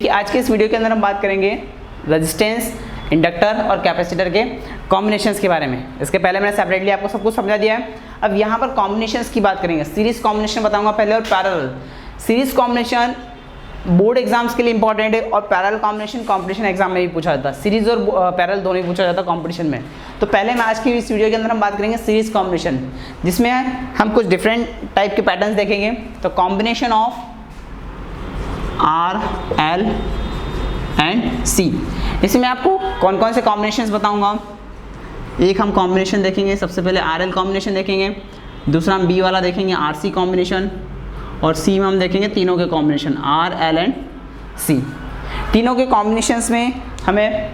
कि आज के इस वीडियो के अंदर हम बात करेंगे रेजिस्टेंस, इंडक्टर और कैपेसिटर के कॉम्बिनेशंस के बारे में। इसके पहले मैंने सेपरेटली आपको सब कुछ समझा दिया है। अब यहाँ पर कॉम्बिनेशंस की बात करेंगे। सीरीज कॉम्बिनेशन बताऊंगा पहले और parallel. Series combination board exams के लिए इंपॉर्टेंट है और पैरेलल कॉम्बिनेशन कॉम्पिटिशन एग्जाम में भी पूछा जाता है। सीरीज और पैरेलल दोनों ही पूछा जाता है कॉम्पिटिशन में। तो पहले मैं आज की इस वीडियो के अंदर हम बात करेंगे सीरीज कॉम्बिनेशन, जिसमें हम कुछ डिफरेंट टाइप के पैटर्न्स देखेंगे। तो combination of R, L and C, इसमें आपको कौन कौन से कॉम्बिनेशंस बताऊंगा। एक हम कॉम्बिनेशन देखेंगे, सबसे पहले आर एल कॉम्बिनेशन देखेंगे, दूसरा हम बी वाला देखेंगे आर सी कॉम्बिनेशन, और सी में हम देखेंगे तीनों के कॉम्बिनेशन आर एल एंड सी। तीनों के कॉम्बिनेशंस में हमें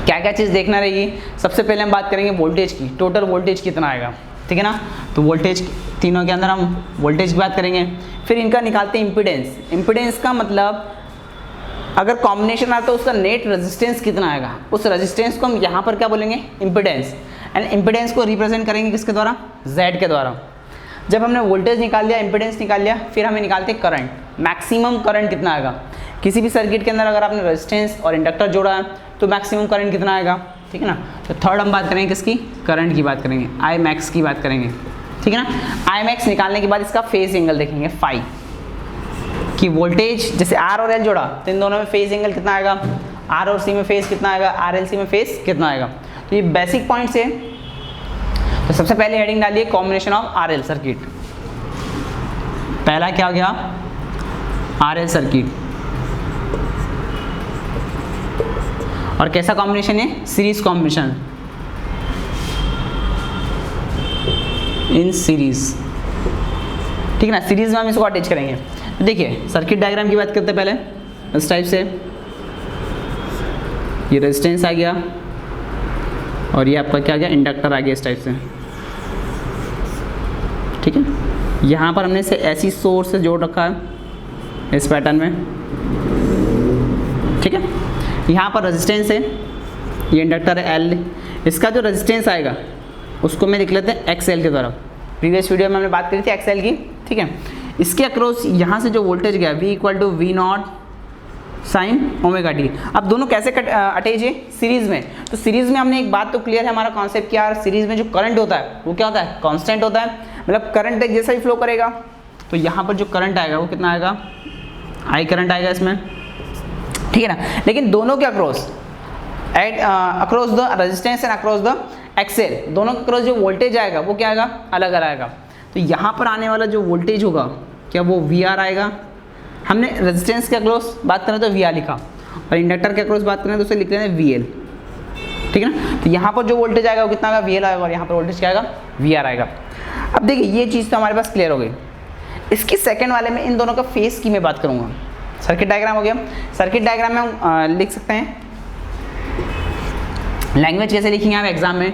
क्या क्या चीज़ देखना रहेगी। सबसे पहले हम बात करेंगे वोल्टेज की, टोटल वोल्टेज कितना आएगा, ठीक है ना। तो वोल्टेज तीनों के अंदर हम वोल्टेज की बात करेंगे। फिर इनका निकालते हैं इम्पीडेंस। इम्पीडेंस का मतलब अगर कॉम्बिनेशन आता है तो उसका नेट रेजिस्टेंस कितना आएगा, उस रेजिस्टेंस को हम यहाँ पर क्या बोलेंगे, इम्पीडेंस। एंड इम्पीडेंस को रिप्रेजेंट करेंगे किसके द्वारा, Z के द्वारा। जब हमने वोल्टेज निकाल लिया, इम्पीडेंस निकाल लिया, फिर हमें निकालते हैं करंट। मैक्सिमम करंट कितना आएगा, किसी भी सर्किट के अंदर अगर आपने रेजिस्टेंस और इंडक्टर जोड़ा है तो मैक्सिमम करंट कितना आएगा, ठीक है ना। तो थर्ड हम बात करेंगे किसकी, करंट की बात करेंगे, आई मैक्स की बात करेंगे, ठीक है ना। आई मैक्स निकालने के बाद इसका फेज एंगल देखेंगे फाई, कि वोल्टेज जैसे आर और एल जोड़ा तो इन दोनों में फेज एंगल कितना आएगा, आर और सी में फेज कितना आएगा, आर एल सी में फेज कितना आएगा। तो ये बेसिक पॉइंट्स है। तो सबसे पहले हेडिंग डालिए combination of R L circuit. पहला क्या हो गया, आर एल सर्किट। और कैसा कॉम्बिनेशन है, सीरीज कॉम्बिनेशन, इन सीरीज, ठीक है ना। सीरीज में हम इसको अटैच करेंगे। तो देखिए सर्किट डायग्राम की बात करते हैं पहले इस टाइप से। ये रेजिस्टेंस आ गया और ये आपका क्या गया, इंडक्टर आ गया इस टाइप से, ठीक है। यहाँ पर हमने इसे ऐसी सोर्स से जोड़ रखा है इस पैटर्न में, ठीक है। यहाँ पर रेजिस्टेंस है, ये इंडक्टर है एल, इसका जो रेजिस्टेंस आएगा उसको मैं लिख लेते हैं एक्सएल के द्वारा। प्रीवियस वीडियो में हमने बात करी थी एक्सएल की, ठीक है। इसके अक्रॉस यहाँ से जो वोल्टेज गया V equal to V naught sine omega T. अब दोनों कैसे अटैच है, सीरीज में। तो सीरीज में हमने एक बात तो क्लियर है, हमारा कॉन्सेप्ट क्या है, सीरीज में जो करंट होता है वो क्या होता है, कांस्टेंट होता है, मतलब करंट एक जैसा ही फ्लो करेगा। तो यहाँ पर जो करंट आएगा वो कितना आएगा, आई करंट आएगा इसमें, ठीक है ना। लेकिन दोनों के across across the resistance and across the axle, दोनों के अक्रॉस जो वोल्टेज आएगा वो क्या आएगा, अलग अलग आएगा। तो यहाँ पर आने वाला जो वोल्टेज होगा क्या, वो वी आर आएगा। हमने रेजिस्टेंस के अक्रॉस बात करें तो वी आर लिखा, और इंडक्टर के अक्रॉस बात करें तो उसे लिख रहे हैं वी एल, ठीक है ना। तो यहाँ पर जो वोल्टेज आएगा वो कितना आएगा, वी एल आएगा, और यहाँ पर वोल्टेज क्या आएगा, वी आर आएगा। अब देखिए ये चीज़ तो हमारे पास क्लियर हो गई। इसकी सेकेंड वाले में इन दोनों का फेस की मैं बात करूँगा। सर्किट डायग्राम हो गया। सर्किट डायग्राम में हम लिख सकते हैं, लैंग्वेज कैसे लिखेंगे आप एग्जाम में,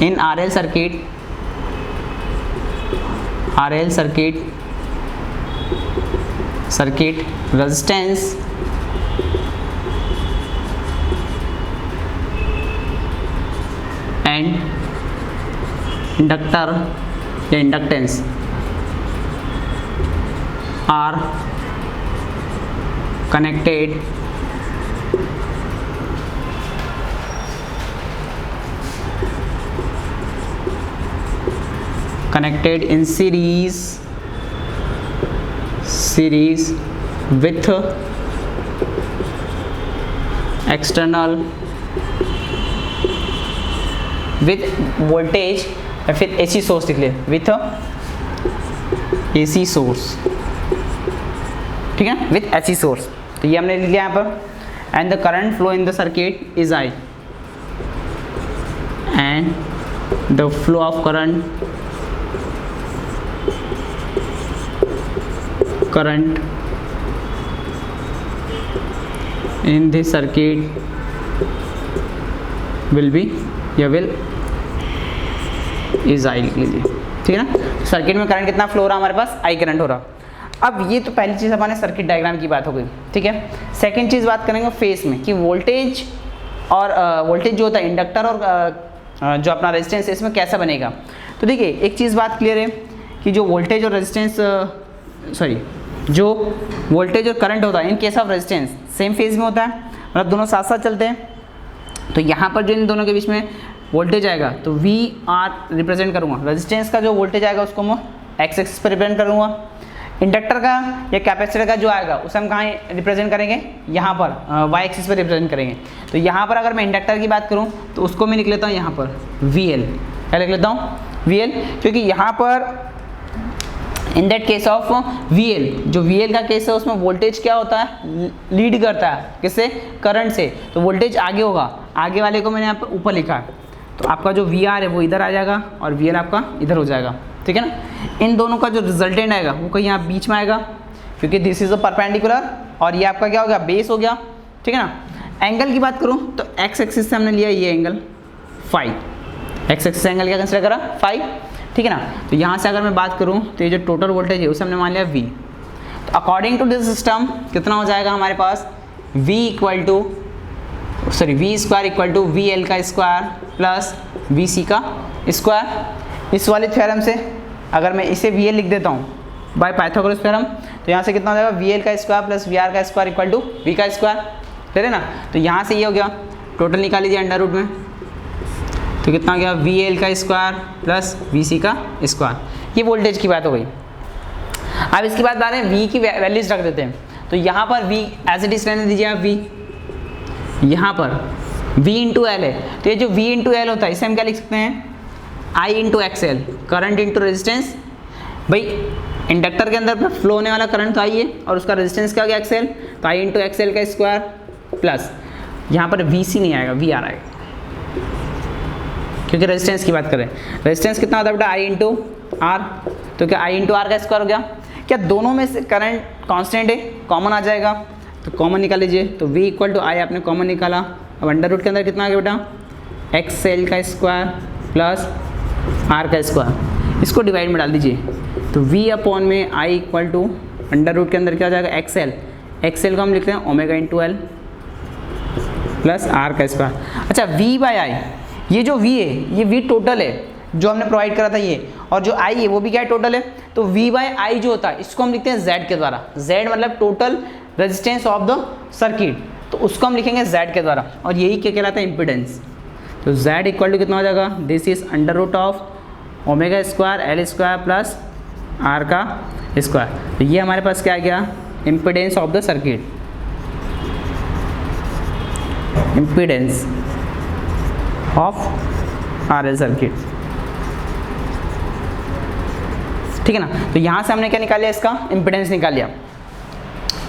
in R L circuit, R L circuit, circuit resistance and inductor या inductance are connected in series with external with voltage या फिर AC सोर्स लिख ले, with AC सोर्स, ठीक है, with AC सोर्स। तो ये हमने लिख लिया यहाँ पर। And the current flow in the circuit is I, and the flow of current in this circuit will be या will is I लिख लीजिए, ठीक है ना। सर्किट में करंट कितना फ्लो हो रहा है हमारे पास, I करंट हो रहा। अब ये तो पहली चीज़ हमारे सर्किट डायग्राम की बात हो गई, ठीक है। सेकंड चीज़ बात करेंगे फेस में, कि वोल्टेज और वोल्टेज जो होता है इंडक्टर और जो अपना रेजिस्टेंस है इसमें कैसा बनेगा। तो देखिए एक चीज़ बात क्लियर है कि जो वोल्टेज और रेजिस्टेंस जो वोल्टेज और करंट होता है in case of resistance same phase में होता है, मतलब दोनों साथ साथ चलते हैं। तो यहाँ पर जो इन दोनों के बीच में वोल्टेज आएगा तो वी आर रिप्रेजेंट करूँगा, रेजिस्टेंस का जो वोल्टेज आएगा उसको मैं एक्स एक्सिस पर रिप्रेजेंट करूँगा। इंडक्टर का या कैपेसिटर का जो आएगा उसे हम कहाँ रिप्रेजेंट करेंगे, यहाँ पर वाई एक्सिस पर रिप्रेजेंट करेंगे। तो यहाँ पर अगर मैं इंडक्टर की बात करूँ तो उसको मैं लिख लेता हूँ यहाँ पर वी एल, क्या लिख लेता हूँ वी एल, क्योंकि यहाँ पर in that case of V L, जो वी एल का केस है उसमें वोल्टेज क्या होता है, लीड करता है किससे, करंट से, तो वोल्टेज आगे होगा, आगे वाले को मैंने यहाँ पर ऊपर लिखा है। तो आपका जो वी आर है वो इधर आ जाएगा और वी एल आपका इधर हो जाएगा, ठीक है ना। इन दोनों का जो रिजल्टेंट आएगा वो कहीं यहाँ बीच में आएगा, क्योंकि दिस इज अ परपेंडिकुलर और ये आपका क्या हो गया, बेस हो गया, ठीक है ना। एंगल की बात करूँ तो एक्स एक्सिस से हमने लिया ये angle phi, X axis angle क्या कंसिडर करा, फाई, ठीक है ना। तो यहाँ से अगर मैं बात करूँ तो ये जो टोटल वोल्टेज है उसे हमने मान लिया वी। तो अकॉर्डिंग टू दिस सिस्टम कितना हो जाएगा हमारे पास, V square equal to V L का स्क्वायर प्लस वी सी का स्क्वायर। इस वाले थ्योरम से अगर मैं इसे वी एल लिख देता हूँ बाय पाइथागोरस थ्योरम, तो यहाँ से कितना हो जाएगा, वी एल का स्क्वायर प्लस वी आर का स्क्वायर इक्वल टू वी का स्क्वायर, ठीक है ना। तो यहाँ से ये हो गया, टोटल निकाल लीजिए अंडर रूट में, तो कितना हो गया, वी एल का स्क्वायर प्लस वी सी का स्क्वायर। ये वोल्टेज की बात हो गई। अब इसके बाद बात है वी की वैल्यूज रख देते हैं। तो यहाँ पर वी एज इट इज रहने दीजिए आप, वी यहाँ पर V इंटू एल है, तो ये जो V इंटू एल होता है इसे हम क्या लिख सकते हैं, I into X L, current into resistance. भाई इंडक्टर के अंदर फ्लो होने वाला करंट तो आई है और उसका रेजिस्टेंस क्या हो गया एक्स एल, तो I इंटू एक्स एल का स्क्वायर प्लस यहाँ पर VC नहीं आएगा, वी आर आएगा, क्योंकि रेजिस्टेंस की बात करें। रेजिस्टेंस कितना होता है बेटा, I इंटू आर, तो क्या I इंटू आर का स्क्वायर हो गया। क्या दोनों में से करंट कांस्टेंट है, कॉमन आ जाएगा, तो कॉमन निकाल लीजिए। तो V इक्वल टू आई आपने कॉमन निकाला, अब अंडर रूट के अंदर कितना आ गया बेटा, एक्स एल का स्क्वायर प्लस आर का स्क्वायर, इसको डिवाइड में डाल दीजिए। तो V अपॉन में I equal to under root के अंदर क्या हो जाएगा, एक्स एल को हम लिखते हैं omega into L plus R का स्क्वायर। अच्छा V बाय आई, ये जो V है ये V टोटल है जो हमने प्रोवाइड करा था ये, और जो I है वो भी क्या है, टोटल है। तो V बाय आई जो होता है इसको हम लिखते हैं Z के द्वारा, Z मतलब total resistance of the circuit, तो उसको हम लिखेंगे Z के द्वारा, और यही क्या कहलाता है, इम्पिडेंस। तो Z इक्वल टू कितना हो जाएगा, this is under root of omega square L square plus R का स्क्वायर। तो ये हमारे पास क्या आ गया, impedance of the circuit, impedance of RL circuit, ठीक है ना। तो यहाँ से हमने क्या निकाल लिया, इसका इम्पिडेंस निकाल लिया।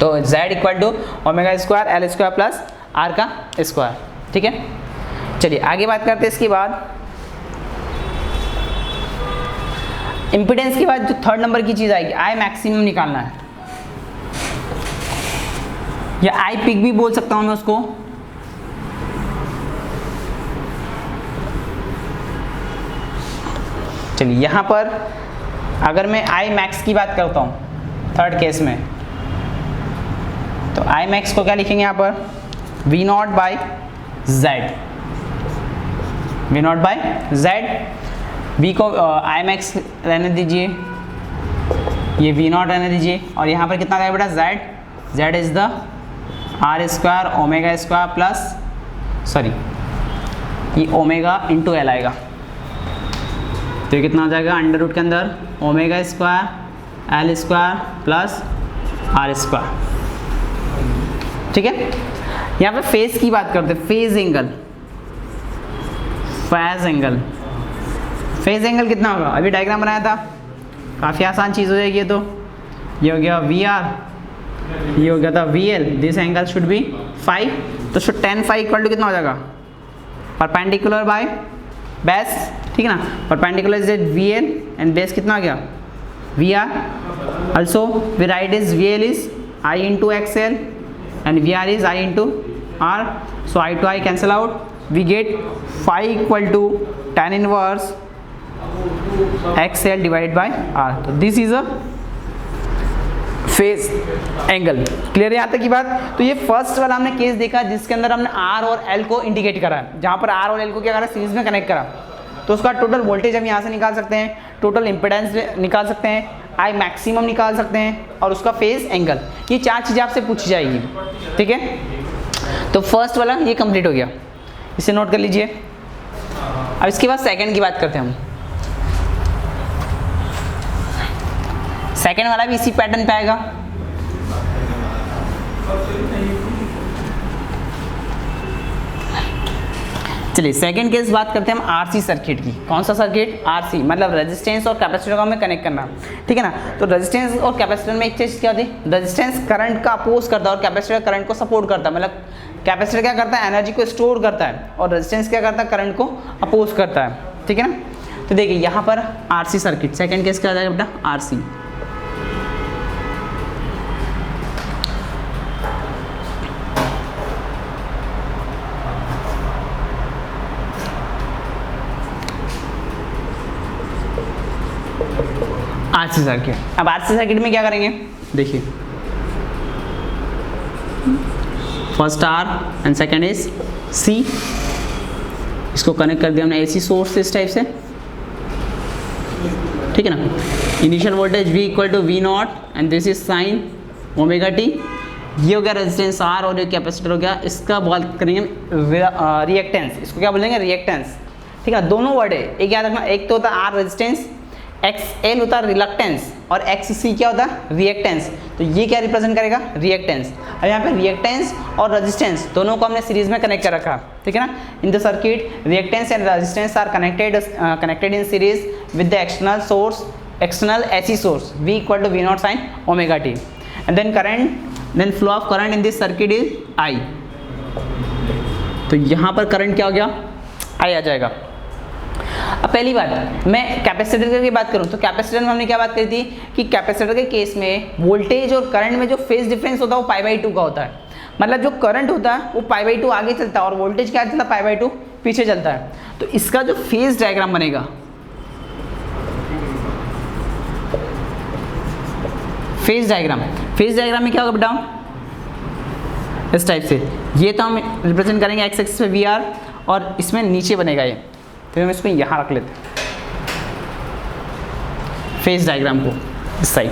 तो Z equal to omega square L square plus R का स्क्वायर, ठीक है। चलिए आगे बात करते हैं। इसके बाद इम्पिडेंस के बाद जो थर्ड नंबर की चीज़ आएगी, आई मैक्सिमम निकालना है, या आई पिक भी बोल सकता हूँ मैं उसको। चलिए यहाँ पर अगर मैं आई मैक्स की बात करता हूँ थर्ड केस में, तो आई मैक्स को क्या लिखेंगे यहाँ पर, V naught by Z, V naught by Z. V को आई मैक्स रहने दीजिए, ये वी नॉट रहने दीजिए, और यहाँ पर कितना आएगा बेटा, Z, Z is the R square omega square plus, sorry ये ओमेगा इंटू एल आएगा, तो ये कितना आ जाएगा, अंडर रूट के अंदर omega square L square plus R square, ठीक है। यहाँ पे फेज की बात करते हैं, फेज एंगल, फेज एंगल कितना होगा, अभी डायग्राम बनाया था, काफ़ी आसान चीज़ हो जाएगी। तो ये हो गया वी आर, ये हो गया था V L, this angle should be 5, तो should tan phi equal to कितना हो जाएगा, परपेंडिकुलर बाय बेस, ठीक है ना। Perpendicular is V L and base कितना आ गया, V R. Also we write is V L is I into X L and VR is I into R, so I to I cancel out, we get phi equal to tan inverse XL divided by R. So this is a phase angle. Clear है यहाँ तक की बात। तो ये first वाला हमने case देखा जिसके अंदर हमने R और L को इंडिकेट करा है, जहाँ पर R और L को क्या करा, सीरीज में कनेक्ट करा, तो उसका टोटल वोल्टेज हम यहाँ से निकाल सकते हैं, टोटल इम्पिडेंस निकाल सकते हैं, आई मैक्सिमम निकाल सकते हैं और उसका फेज एंगल। ये 4 चीज़ें आपसे पूछी जाएगी, ठीक है। तो फर्स्ट वाला ये कंप्लीट हो गया, इसे नोट कर लीजिए। अब इसके बाद सेकंड की बात करते हैं हम। सेकंड वाला भी इसी पैटर्न पे आएगा। चलिए सेकंड केस बात करते हैं हम आरसी सर्किट की। कौन सा सर्किट? आरसी, मतलब रेजिस्टेंस और कैपेसिटर को हमें कनेक्ट करना, ठीक है ना। तो रेजिस्टेंस और कैपेसिटर में एक चीज़ क्या होती है, रेजिस्टेंस करंट का अपोज करता है और कैपेसिटर करंट को सपोर्ट करता है। मतलब कैपेसिटर क्या करता है, एनर्जी को स्टोर करता है और रेजिस्टेंस क्या करता है, करंट को अपोज करता है, ठीक है ना। तो देखिए यहाँ पर आरसी सर्किट, सेकेंड केस क्या आ जाएगा बेटा, आरसी। RC circuit. अब आरसी सर्किट में क्या करेंगे, देखिए first R and second is C. इसको कनेक्ट कर दिया हमने एसी सोर्स से इस टाइप से, ठीक है ना। Initial voltage V equal to V naught and this is sine omega T. ये हो गया रेजिस्टेंस R और ये कैपेसिटर हो गया। इसका बात करेंगे रिएक्टेंस, इसको क्या बोलेंगे, रिएक्टेंस, ठीक है। दोनों वर्ड है, एक याद रखना, एक तो होता है R रेजिस्टेंस, XL होता है रिलक्टेंस और XC क्या होता है, रिएक्टेंस। तो ये क्या रिप्रेजेंट करेगा, रिएक्टेंस। अब यहाँ पे रिएक्टेंस और रेजिस्टेंस दोनों को हमने सीरीज में कनेक्ट कर रखा, ठीक है ना। In the circuit reactance and resistance are connected in series with the external source, external AC source V equal to V naught sine omega T and then current, then flow of current in this circuit is I। तो यहाँ पर current क्या हो गया, I आ जाएगा। अब पहली बात मैं कैपेसिटर की बात करूं तो कैपेसिटर में हमने क्या बात करी थी कि कैपेसिटर के केस में वोल्टेज और करंट में जो फेज डिफरेंस होता है वो π/2 का होता है। मतलब जो करंट होता है वो π/2 आगे चलता है और वोल्टेज क्या चलता है, π/2 पीछे चलता है। तो इसका जो फेज डायग्राम बनेगा, फेज डायग्राम में क्या होगा बेटा, इस टाइप से। ये तो हम रिप्रेजेंट करेंगे एक्स एक्सिस पे VR और इसमें नीचे बनेगा ये, तो हम इसको यहाँ रख लेते हैं फेज डायग्राम को इस साइड।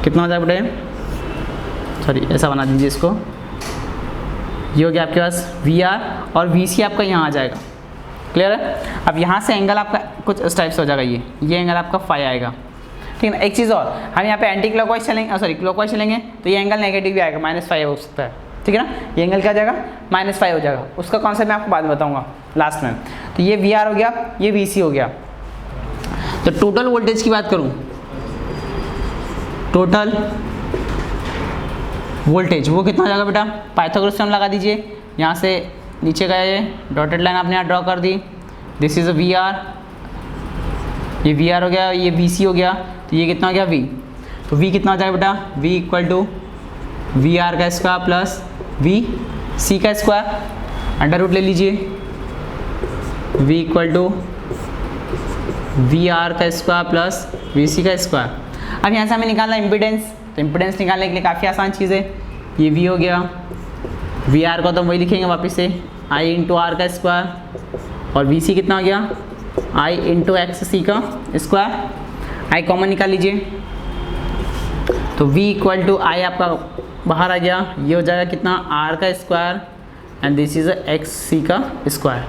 कितना हो जाएगा बेटा, सॉरी ऐसा बना दीजिए इसको। ये हो गया आपके पास VR और VC आपका यहाँ आ जाएगा, क्लियर है। अब यहाँ से एंगल आपका कुछ इस टाइप से हो जाएगा, ये एंगल आपका फाई आएगा, ठीक है ना। एक चीज़ और, हम यहाँ पे एंटी क्लॉकवाइज चलेंगे, सॉरी क्लॉकवाइज चलेंगे तो ये एंगल नेगेटिव भी आएगा, -5 हो सकता है, ठीक है ना। ये एंगल क्या हो जाएगा, -5 हो जाएगा। उसका कॉन्सेप्ट मैं आपको बाद में बताऊंगा लास्ट में। तो ये VR हो गया, ये VC हो गया। तो टोटल वोल्टेज की बात करूं, टोटल वोल्टेज वो कितना हो जाएगा बेटा, पाइथागोरस थ्योरम लगा दीजिए। यहाँ से नीचे गया, ये डॉटेड लाइन आपने यहाँ ड्रॉ कर दी, दिस इज अ VR, ये VR हो गया, ये VC हो गया। तो ये कितना हो गया V, तो V कितना हो जाएगा बेटा, V इक्वल टू VR का स्क्वायर प्लस VC का स्क्वायर, अंडर रूट ले लीजिए, V इक्वल टू VR का स्क्वायर प्लस VC का स्क्वायर। अब यहाँ से हमें निकालना इम्पीडेंस, तो इम्पीडेंस निकालने के लिए काफ़ी आसान चीज़ है। ये V हो गया, VR को तो वही लिखेंगे वापस से I इंटू R का स्क्वायर और VC कितना हो गया, I इंटू XC का स्क्वायर। I कॉमन निकाल लीजिए, तो V इक्वल टू I आपका बाहर आ गया, ये हो जाएगा कितना, R का square and this is XC का स्क्वायर।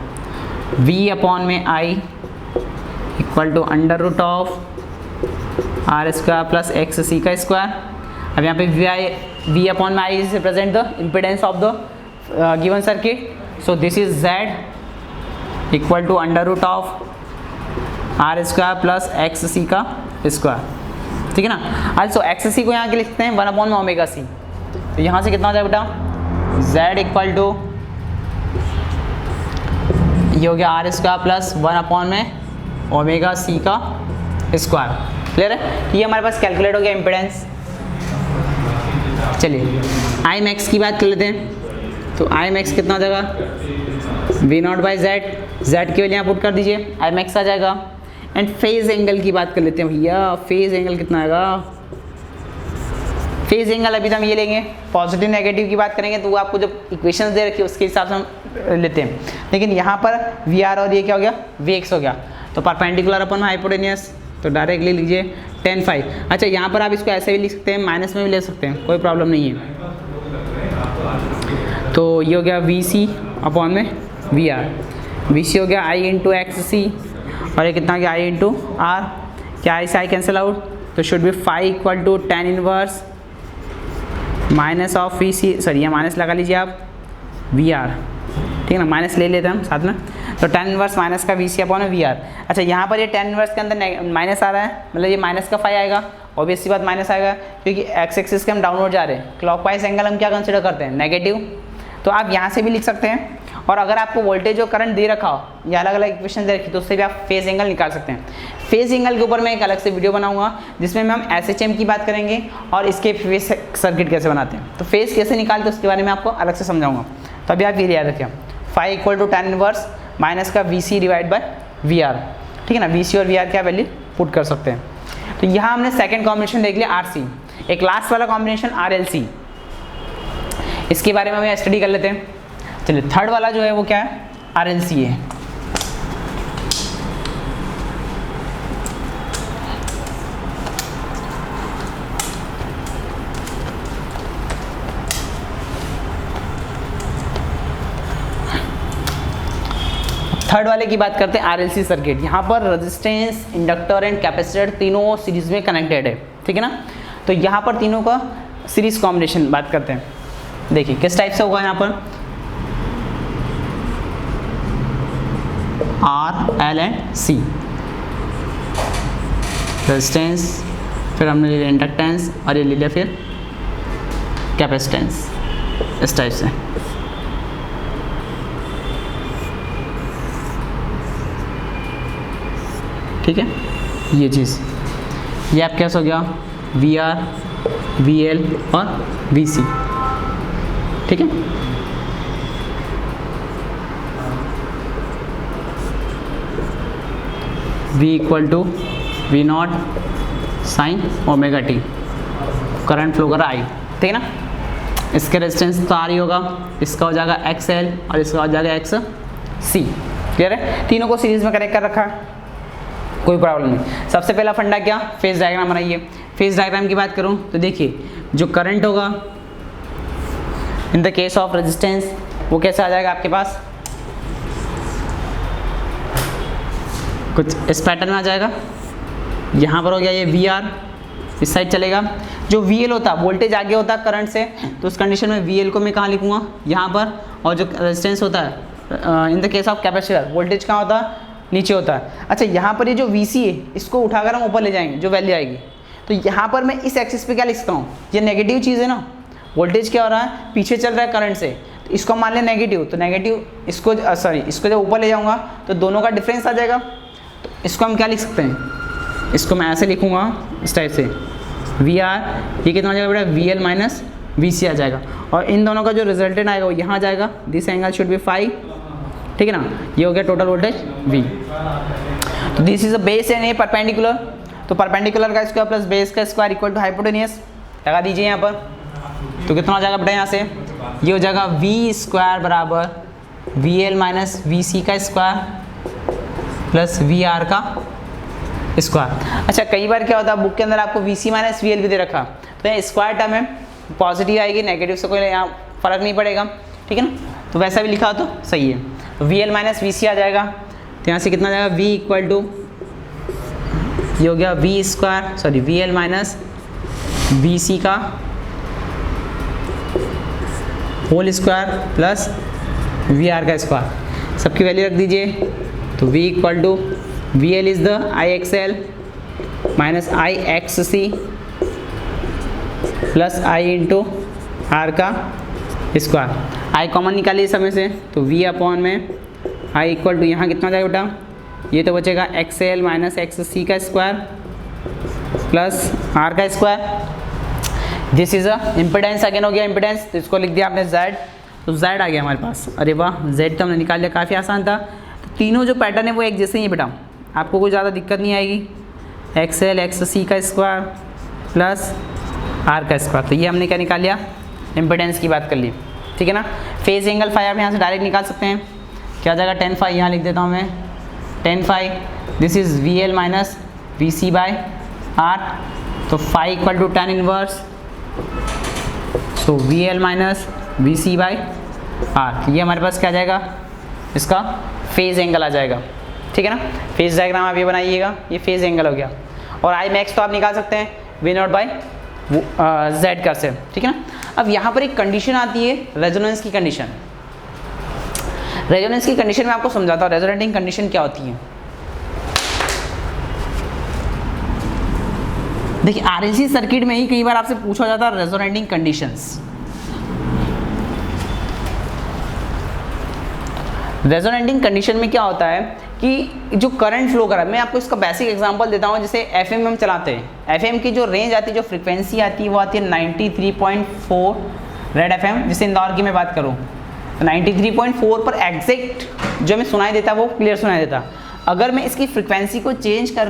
V अपॉन में I equal to under root of R square plus XC का स्क्वायर। अब यहाँ पे V अपॉन में I is represent the impedance of the given circuit, so this is Z equal to under root of R square plus XC का square, ठीक है ना। also XC को यहाँ के लिखते हैं 1 अपॉन में ओमेगा C। तो यहाँ से कितना हो जाएगा बेटा, Z इक्वल टू ये हो गया R स्क्वायर प्लस 1 अपॉन में ओमेगा C का स्क्वायर, क्लियर है। ये हमारे पास कैलकुलेट हो गया इम्पिडेंस। चलिए I मैक्स की बात कर लेते हैं। तो I मैक्स कितना हो जाएगा, V नॉट बाई Z के लिए यहाँ पुट कर दीजिए, I मैक्स आ जाएगा। एंड फेज एंगल की बात कर लेते हैं भैया, फेज एंगल कितना आएगा, फेज एंगल अभी तो हम ये लेंगे, पॉजिटिव नेगेटिव की बात करेंगे तो वो आपको जब इक्वेशंस दे रखी है उसके हिसाब से हम लेते हैं। लेकिन यहाँ पर VR और ये क्या हो गया, VX हो गया। तो परपेंडिकुलर अपन हाइपोटेनियस, तो डायरेक्टली लीजिए tan phi। अच्छा यहाँ पर आप इसको ऐसे भी लिख सकते हैं, माइनस में भी ले सकते हैं, कोई प्रॉब्लम नहीं है। तो ये हो गया VC अपॉन में VR, VC हो गया I इंटू XC और ये कितना हो गया I इंटू R। क्या I से I कैंसिल आउट, तो should be phi equal to tan inverse minus of VC, sorry ये माइनस लगा लीजिए आप VR, ठीक है ना, माइनस ले लेते हैं हम साथ में। तो tan इनवर्स माइनस का VC अपॉन VR। अच्छा यहाँ पर ये tan इनवर्स के अंदर माइनस आ रहा है, मतलब ये माइनस का phi आएगा, ऑब्वियस सी बात माइनस आएगा, क्योंकि एक्स एक्सिस के हम डाउनवर्ड जा रहे हैं, क्लॉकवाइज एंगल हम क्या कंसिडर करते हैं, नेगेटिव। तो आप यहाँ से भी लिख सकते हैं, और अगर आपको वोल्टेज और करंट दे रखा हो या अलग अलग इक्वेशन दे रखी तो उससे भी आप फेज एंगल निकाल सकते हैं। फेज एंगल के ऊपर मैं एक अलग से वीडियो बनाऊंगा जिसमें हम SHM की बात करेंगे और इसके फेज सर्किट कैसे बनाते हैं, तो फेज कैसे निकालते हैं उसके बारे में आपको अलग से समझाऊंगा। तो अभी आप ये याद रखिए, phi equal to tan inverse minus का VC डिवाइड बाय VR, ठीक है ना। VC और VR क्या वैल्यू पुट कर सकते हैं। तो यहाँ हमने सेकेंड कॉम्बिनेशन देख लिया RC, एक लास्ट वाला कॉम्बिनेशन RLC, इसके बारे में हम स्टडी कर लेते हैं। चलिए थर्ड वाला जो है वो क्या है, RLC है। थर्ड वाले की बात करते हैं RLC सर्किट। यहाँ पर रेजिस्टेंस, इंडक्टर एंड कैपेसिटर तीनों सीरीज में कनेक्टेड है, ठीक है ना। तो यहाँ पर तीनों का सीरीज कॉम्बिनेशन बात करते हैं। देखिए किस टाइप से होगा, यहाँ पर R, L and C, resistance, फिर हमने ले लिया इंडक्टेंस और ये ले लिया फिर कैपेसिटेंस, इस टाइप से। ठीक है, ये चीज़, ये आप कैसे हो गया VR, VL और VC, ठीक है। V equal to V0 sine omega t, current flow कर रहा I, ठीक है ना। इसके रेजिस्टेंस तो R ही होगा, इसका हो जाएगा XL और इसका हो जाएगा XC, क्लियर है। तीनों को सीरीज में कनेक्ट कर रखा है, कोई प्रॉब्लम नहीं। सबसे पहला फंडा क्या, फेज डायग्राम बनाइए। फेज डायग्राम की बात करूं तो देखिए जो करंट होगा in the case of resistance वो कैसे आ जाएगा आपके पास, कुछ इस पैटर्न में आ जाएगा। यहाँ पर हो गया ये VR, इस साइड चलेगा। जो VL होता है, वोल्टेज आगे होता है करंट से, तो उस कंडीशन में VL को मैं कहाँ लिखूँगा, यहाँ पर। और जो रेजिस्टेंस होता है in the case of capacitor, voltage कहाँ होता है, नीचे होता है। अच्छा यहाँ पर ये जो VC है इसको उठाकर हम ऊपर ले जाएंगे, जो वैल्यू आएगी। तो यहाँ पर मैं इस एक्सिस पे क्या लिख सकता हूँ, ये नेगेटिव चीज़ है ना, वोल्टेज क्या हो रहा है, पीछे चल रहा है करंट से, तो इसको मान लें नेगेटिव, तो नेगेटिव इसको इसको जब ऊपर ले जाऊँगा तो दोनों का डिफरेंस आ जाएगा। तो इसको हम क्या लिख सकते हैं, इसको मैं ऐसे लिखूँगा इस टाइप से, VR, ये कितना आ जाएगा बेटा, VL माइनस VC आ जाएगा, और इन दोनों का जो रिजल्टेंट आएगा वो यहाँ आ जाएगा। This angle should be phi, ठीक है ना। ये हो गया टोटल वोल्टेज V। तो this is a base and A perpendicular, तो परपेंडिकुलर का स्क्वायर प्लस बेस का स्क्वायर इक्वल टू हाइपोटेनियस, लगा दीजिए यहाँ पर। तो कितना हो जाएगा बेटा, यहाँ से ये हो जाएगा V स्क्वायर बराबर VL माइनस VC का स्क्वायर प्लस VR का स्क्वायर। अच्छा कई बार क्या होता है बुक के अंदर आपको VC माइनस VL भी दे रखा, तो यहाँ स्क्वायर टर्म है, पॉजिटिव आएगी, नेगेटिव से कोई यहाँ फर्क नहीं पड़ेगा, ठीक है ना। तो वैसा भी लिखा हो तो सही है। तो VL माइनस VC आ जाएगा, तो यहाँ से कितना जाएगा, V इक्वल टू ये हो गया V square, sorry VL minus VC का होल स्क्वायर प्लस VR का स्क्वायर, सबकी वैल्यू रख दीजिए। तो V equal to VL is the IXL minus IXC plus I into R का स्क्वायर। I कॉमन निकालिए समय से, तो V अपॉन में I इक्वल टू यहाँ कितना जाएगा बेटा, ये तो बचेगा XL माइनस XC का स्क्वायर प्लस R का square. This is a impedance, again हो गया इम्पिडेंस, तो इसको लिख दिया आपने Z, तो Z आ गया हमारे पास। अरे वाह, Z तो हमने निकाल लिया, काफ़ी आसान था। तो तीनों जो पैटर्न है वो एक जैसे ही है बेटा, आपको कोई ज़्यादा दिक्कत नहीं आएगी। XL XC का स्क्वायर प्लस R का स्क्वायर, तो ये हमने क्या निकाल लिया, इम्पिडेंस की बात कर ली, ठीक है ना। फेज एंगल फाई आप यहाँ से डायरेक्ट निकाल सकते हैं, क्या जाएगा tan phi, यहाँ लिख देता हूँ मैं tan phi, this is VL minus V C by R, तो phi equal to tan inverse, so V L minus V C by R. ये हमारे पास क्या आ जाएगा, इसका फेज एंगल आ जाएगा, ठीक है ना। फेज डायग्राम आप ये बनाइएगा, ये फेज एंगल हो गया। और आई मैक्स तो आप निकाल सकते हैं वी नॉट बाई जेड कर से, ठीक है ना। अब यहाँ पर एक कंडीशन आती है रेजोनेंस की कंडीशन। रेजोनेंस की कंडीशन में आपको समझाता हूँ रेजोनेटिंग कंडीशन क्या होती है। देखिए आरएलसी सर्किट में ही कई बार आपसे पूछा जाता है रेजोनेटिंग कंडीशंस। रेजोनेटिंग कंडीशन में क्या होता है कि जो करंट फ्लो कर रहा है, मैं आपको इसका बेसिक एग्जांपल देता हूँ। जैसे एफएम हम चलाते हैं, एफएम की जो रेंज आती है, जो फ्रीक्वेंसी आती है, वो आती है 93.4 रेड एफएम। जैसे इंदौर की मैं बात करूँ तो 93.4 पर एग्जैक्ट जो हमें सुनाई देता है वो क्लियर सुनाई देता। अगर मैं इसकी फ्रीक्वेंसी को चेंज कर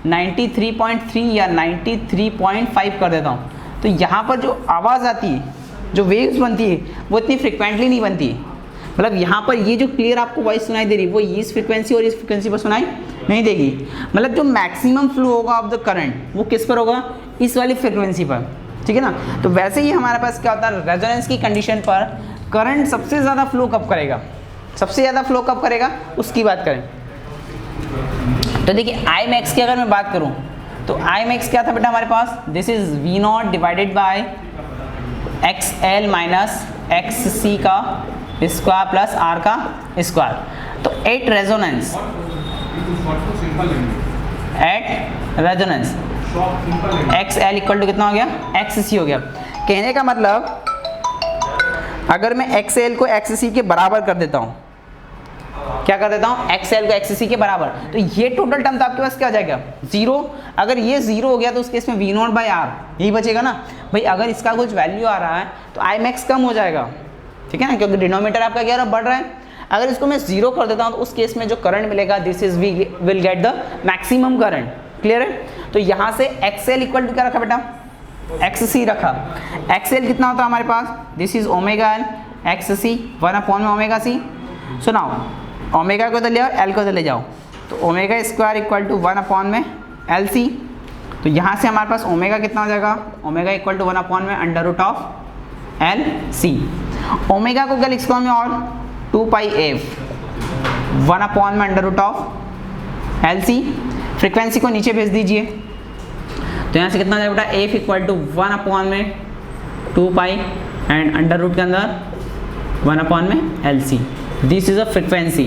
93.3 या 93.5 कर देता हूँ, तो यहाँ पर जो आवाज़ आती है, जो वेव्स बनती है, वो इतनी फ्रिक्वेंटली नहीं बनती। मतलब यहाँ पर ये जो क्लियर आपको वॉइस सुनाई दे रही है, वो इस फ्रीक्वेंसी और इस फ्रीक्वेंसी पर सुनाई नहीं देगी। मतलब जो मैक्सिमम फ्लो होगा ऑफ द करंट वो किस पर होगा, इस वाली फ्रीक्वेंसी पर, ठीक है ना। तो वैसे ही हमारे पास क्या होता है, रेजोनेंस की कंडीशन पर करंट सबसे ज़्यादा फ्लो कब करेगा, सबसे ज़्यादा फ्लो कब करेगा उसकी बात करें। तो देखिए आई मैक्स की अगर मैं बात करूँ तो आई मैक्स क्या था बेटा हमारे पास, this is V naught divided by X L minus X C का स्क्वायर प्लस आर का स्क्वायर। तो at resonance X L equal to कितना हो गया, एक्स सी हो गया। कहने का मतलब अगर मैं एक्स एल को एक्स सी के बराबर कर देता हूँ, क्या कर देता हूँ, एक्स एल को एक्स सी के बराबर, तो ये टोटल टर्म तो आपके पास क्या हो जाएगा, जीरो। अगर ये जीरो हो गया तो उस केस में वी नॉट बाई आर यही बचेगा ना भाई। अगर इसका कुछ वैल्यू आ रहा है तो आई मैक्स कम हो जाएगा, ठीक है ना, क्योंकि डिनोमिनेटर आपका क्या बढ़ रहा है। अगर इसको मैं जीरो कर देता हूँ तो उस केस में जो करंट मिलेगा, this is we will get the maximum current. Clear है। तो यहाँ से एक्स एल इक्वल टू क्या रखा बेटा, एक्स सी रखा। एक्स एल कितना होता है हमारे पास, this is omega L X C 1 में omega C. So now omega को तो ले आओ, एल को तो ले जाओ, तो ओमेगा स्क्वायर इक्वल टू 1 में एल सी। तो यहाँ से हमारे पास ओमेगा कितना हो जाएगा, ओमेगा इक्वल टू 1 में under root of L C. Omega को क्या लिख सकता हूँ मैं, और 2 पाई एफ 1 में under root of L C. Frequency को नीचे भेज दीजिए, तो यहाँ से कितना जाएगा बेटा, एफ इक्वल टू 1 में 2 पाई एंड अंडर रूट के अंदर 1 में L C. This is a frequency,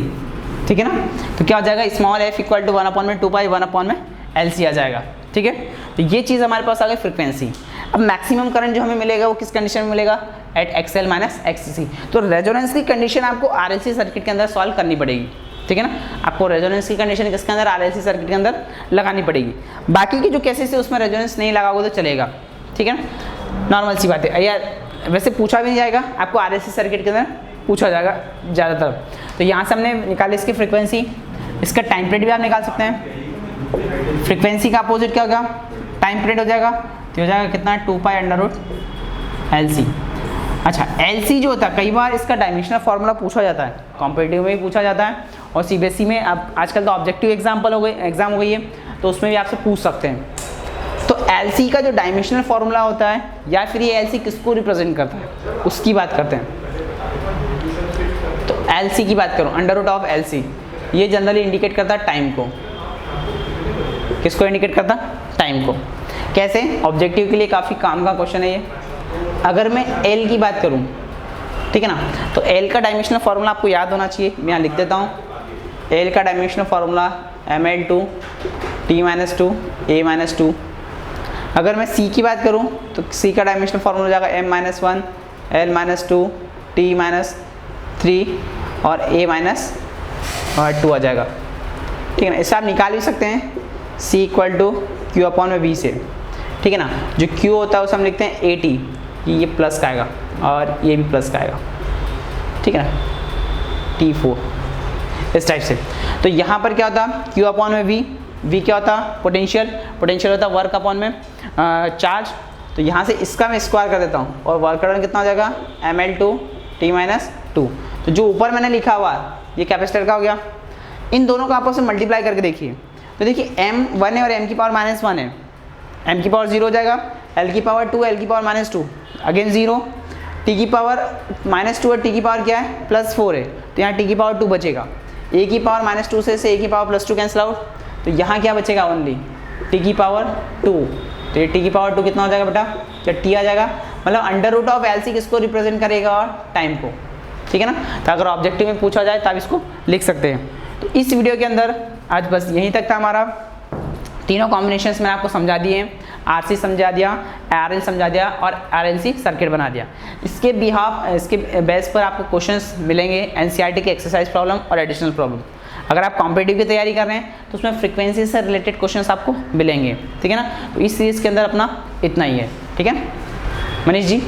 ठीक है ना। तो क्या हो जाएगा, स्मॉल एफ इक्वल टू 1 में 2 पाई 1 में एल सी आ जाएगा, ठीक है। तो ये चीज़ हमारे पास आ गई फ्रिक्वेंसी। अब मैक्सिमम करंट जो हमें मिलेगा वो किस कंडीशन में मिलेगा, at X L minus X C. तो रेजोनेंस की कंडीशन आपको आरएलसी सर्किट के अंदर सॉल्व करनी पड़ेगी, ठीक है ना। आपको रेजोनेंस की कंडीशन किसके अंदर, आरएलसी सर्किट के अंदर लगानी पड़ेगी। बाकी की जो केसेस है उसमें रेजोनेंस नहीं लगाओगे तो चलेगा, ठीक है ना, नॉर्मल सी बात है यार। वैसे पूछा भी नहीं जाएगा आपको, आरएलसी सर्किट के अंदर पूछा जाएगा ज़्यादातर। तो यहाँ से हमने निकाली इसकी फ्रिक्वेंसी, इसका टाइम पीरियड भी आप निकाल सकते हैं। फ्रिक्वेंसी का अपोजिट क्या होगा, टाइम पीरियड हो जाएगा। तो हो जाएगा कितना, 2 pi under root L C. अच्छा एल सी जो होता है, कई बार इसका डायमेंशनल फार्मूला पूछा जाता है, कॉम्पिटिटिव में भी पूछा जाता है, और सीबीएसई में अब आजकल तो ऑब्जेक्टिव एग्जाम हो गई है, तो उसमें भी आपसे पूछ सकते हैं। तो एल सी का जो डायमेंशनल फार्मूला होता है, या फिर ये एल सी किसको रिप्रेजेंट करता है, उसकी बात करते हैं। तो एल सी की बात करूँ, under root of L C, ये जनरली इंडिकेट करता है टाइम को। किसको इंडिकेट करता, टाइम को। कैसे, ऑब्जेक्टिव के लिए काफ़ी काम का क्वेश्चन है ये। अगर मैं एल की बात करूं, ठीक है ना, तो एल का डायमेंशनल फार्मूला आपको याद होना चाहिए, मैं यहाँ लिख देता हूँ। एल का dimensional formula ml2 t-2 a-2। अगर मैं सी की बात करूं तो सी का डायमेंशनल फार्मूला हो जाएगा m-1 l-2 t-3 और a-2 आ जाएगा, ठीक है ना। इससे आप निकाल भी सकते हैं c equal to Q upon में v से, ठीक है ना। जो q होता है उसे हम लिखते हैं at, ये प्लस का आएगा और ये भी प्लस का आएगा, ठीक है ना, t4 इस टाइप से। तो यहाँ पर क्या होता है, q अपॉन में v क्या होता है, पोटेंशियल होता है वर्क अपॉन में चार्ज। तो यहाँ से इसका मैं स्क्वायर कर देता हूँ और वर्क करंट कितना हो जाएगा, ml2 t-2। तो जो ऊपर मैंने लिखा हुआ ये कैपेसिटर का हो गया। इन दोनों को आपस में मल्टीप्लाई करके देखिए, तो देखिए m 1 है और m की पावर -1 है, m की पावर 0 हो जाएगा, l की पावर 2, l की पावर -2 अगेन 0, t की पावर -2 और t की पावर क्या है +4 है, तो यहाँ t की पावर 2 बचेगा, a की पावर -2 से a की पावर +2 कैंसिल आउट, तो यहाँ क्या बचेगा ओनली t की पावर 2, तो ये t की पावर 2 कितना हो जाएगा बेटा, जब t आ जाएगा, मतलब √LC किसको रिप्रेजेंट करेगा और टाइम को, ठीक है ना। तो अगर ऑब्जेक्टिव में पूछा जाए तब इसको लिख सकते हैं। तो इस वीडियो के अंदर आज बस यहीं तक था हमारा, तीनों कॉम्बिनेशंस मैंने आपको समझा दिए हैं, RC समझा दिया, RL समझा दिया और RLC सर्किट बना दिया। इसके बेस पर आपको क्वेश्चंस मिलेंगे NCERT के एक्सरसाइज प्रॉब्लम और एडिशनल प्रॉब्लम। अगर आप कॉम्पिटिटिव की तैयारी कर रहे हैं तो उसमें फ्रीक्वेंसी से रिलेटेड क्वेश्चंस आपको मिलेंगे, ठीक है ना। तो इस सीरीज़ के अंदर अपना इतना ही है, ठीक है मनीष जी।